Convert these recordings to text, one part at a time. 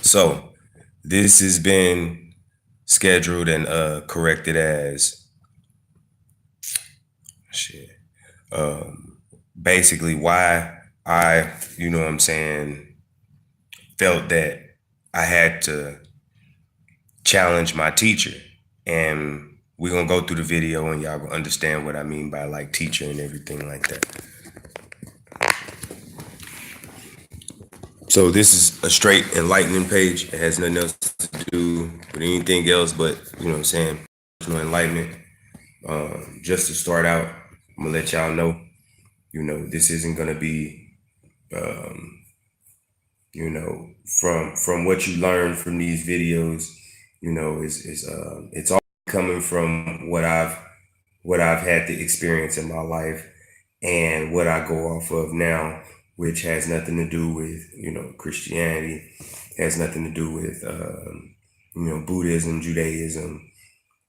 So this has been scheduled and corrected as shit. Basically why I, what I'm saying, felt that I had to challenge my teacher. And we're gonna go through the video and y'all gonna understand what I mean by like teacher and everything like that. So this is a straight enlightening page. It has nothing else to do with anything else but, what I'm saying, personal enlightenment. Just to start out, I'm gonna let y'all know, this isn't gonna be, um, from what you learn from these videos, it's all coming from what I've had to experience in my life and what I go off of now, which has nothing to do with, Christianity, has nothing to do with, Buddhism, Judaism.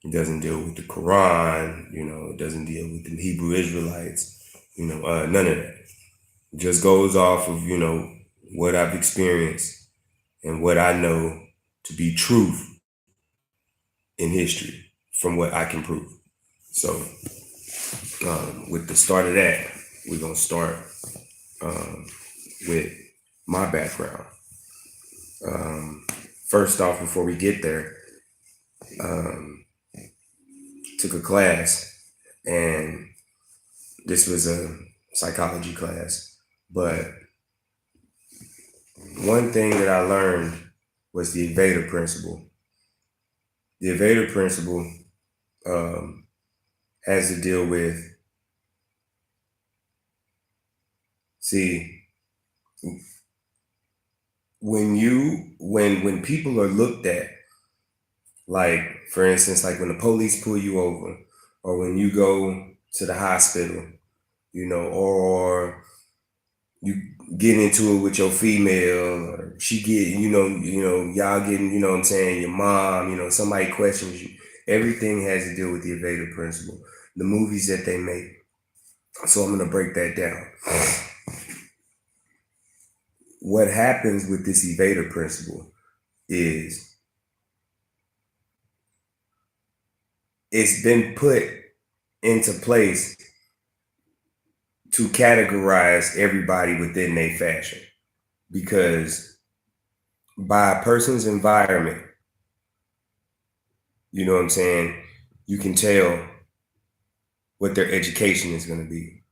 It doesn't deal with the Quran, it doesn't deal with the Hebrew Israelites, none of that. It just goes off of, what I've experienced and what I know to be truth in history from what I can prove. So, with the start of that, we're going to start um, with my background. Um, First off, before we get there, um, took a class, and this was a psychology class. But one thing that I learned was the Evader principle. The Evader principle um, has to deal with, see, when people are looked at, like for instance, like when the police pull you over, or when you go to the hospital, or you get into it with your female, or she get, y'all getting, what I'm saying, your mom, somebody questions you. Everything has to deal with the Evader principle. The movies that they make. So I'm gonna break that down. What happens with this Evader principle is it's been put into place to categorize everybody within their fashion, because by a person's environment, you know what I'm saying, you can tell what their education is going to be.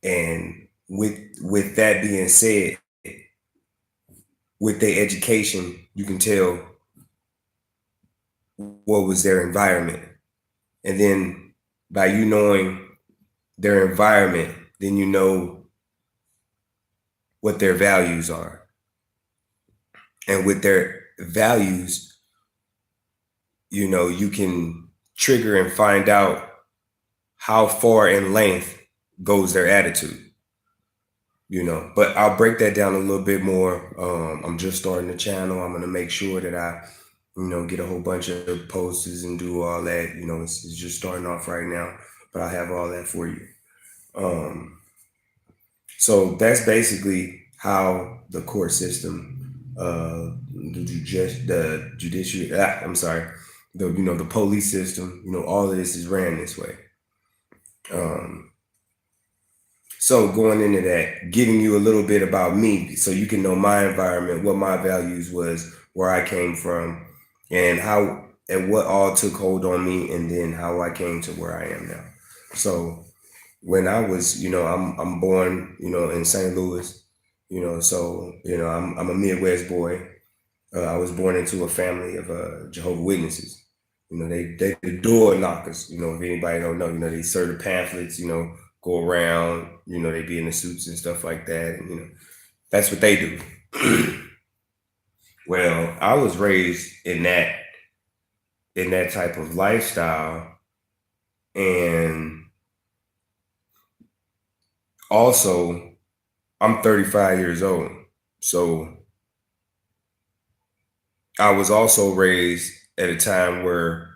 And with that being said, with their education, you can tell what was their environment. And then by you knowing their environment, then you know what their values are. And with their values, you can trigger and find out how far in length goes their attitude. But I'll break that down a little bit more. I'm just starting the channel. I'm gonna make sure that I, get a whole bunch of posters and do all that. It's just starting off right now, but I'll have all that for you. So that's basically how the court system, the judiciary. I'm sorry, the police system. All of this is ran this way. So going into that, giving you a little bit about me, so you can know my environment, what my values was, where I came from, and how and what all took hold on me, and then how I came to where I am now. So when I was, I'm born, in St. Louis, so I'm a Midwest boy. I was born into a family of Jehovah's Witnesses. They the door knockers. If anybody don't know, they serve the pamphlets. Go around. They be in the suits and stuff like that. And that's what they do. Well, I was raised in that type of lifestyle, and also I'm 35 years old, so I was also raised at a time where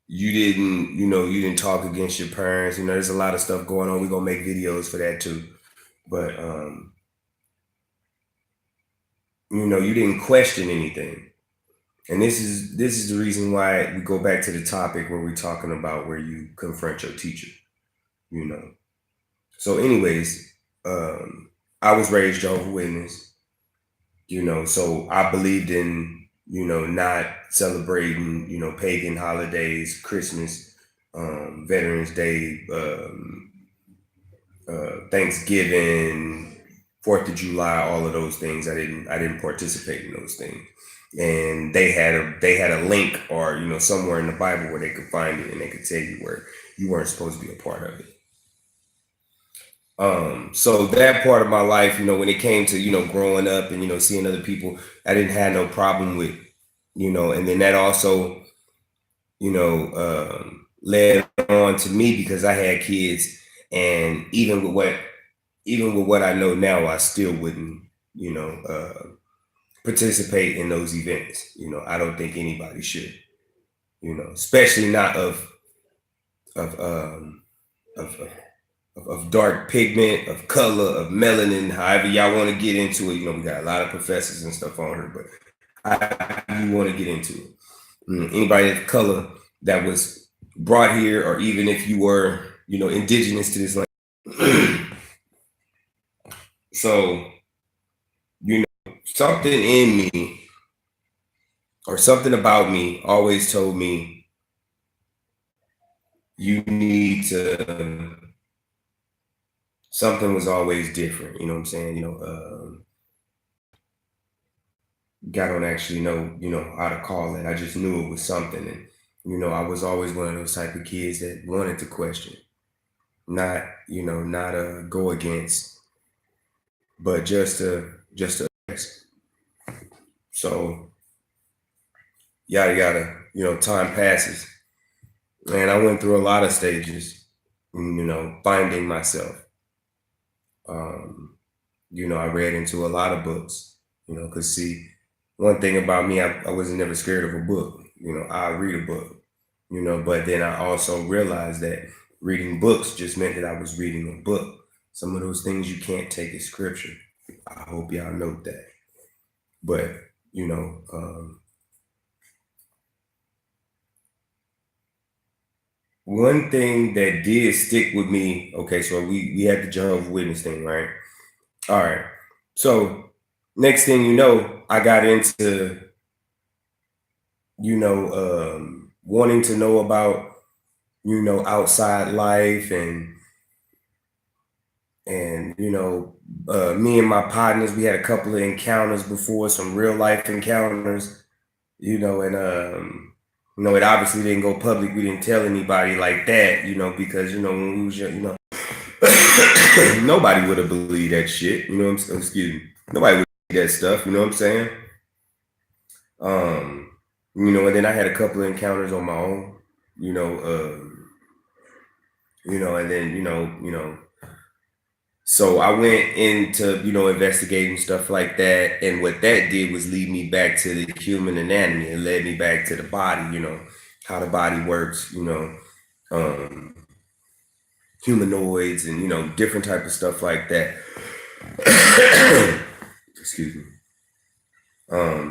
you didn't talk against your parents. There's a lot of stuff going on. We're gonna make videos for that too. but you didn't question anything. And this is the reason why we go back to the topic where we're talking about where you confront your teacher, you know. So, anyways, I was raised Jehovah's Witness, so I believed in, not celebrating, pagan holidays, Christmas, Veterans Day, Thanksgiving, Fourth of July, all of those things. I didn't participate in those things. And they had a link, or somewhere in the Bible where they could find it and they could tell you where you weren't supposed to be a part of it. So that part of my life, when it came to growing up and seeing other people, I didn't have no problem with, and then that also led on to me because I had kids, and even with what I know now, I still wouldn't, participate in those events. I don't think anybody should, especially not of of of dark pigment, of color, of melanin, however y'all want to get into it. We got a lot of professors and stuff on here, but how you want to get into it. Anybody of color that was brought here, or even if you were, indigenous to this land. So, something in me or something about me always told me you need to, something was always different. You know what I'm saying? God don't actually know, how to call it. I just knew it was something. And, I was always one of those type of kids that wanted to question, not go against, but just to ask. So yada yada, time passes. And I went through a lot of stages, finding myself. I read into a lot of books, because see, one thing about me, I wasn't never scared of a book. I read a book, but then I also realized that reading books just meant that I was reading a book. Some of those things you can't take as scripture. I hope y'all note that. But, one thing that did stick with me, okay, so we had the Jehovah's Witness thing, right? All right. So next thing you know, I got into, wanting to know about, outside life, and me and my partners, we had a couple of encounters before, some real life encounters, and it obviously didn't go public. We didn't tell anybody like that, because when we was young, nobody would have believed that shit. Excuse me. Nobody would believe that stuff. You know what I'm saying? Um, and then I had a couple of encounters on my own. And then so I went into investigating stuff like that, and what that did was lead me back to the human anatomy. It led me back to the body. How the body works. Um, humanoids, and different type of stuff like that. Excuse me.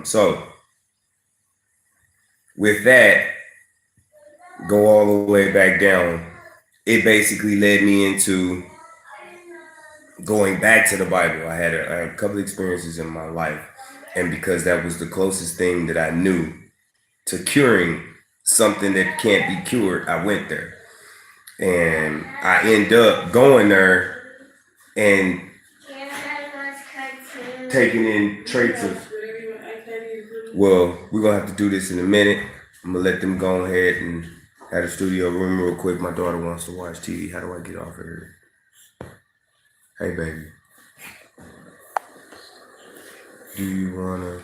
So with that, go all the way back down. It basically led me into going back to the Bible. I had a couple of experiences in my life, and because that was the closest thing that I knew to curing something that can't be cured, I went there, and I end up going there and taking in traits of. Well, we're gonna have to do this in a minute. I'm gonna let them go ahead and have the studio room real quick. My daughter wants to watch TV. How do I get off of here? Hey, baby. Do you wanna?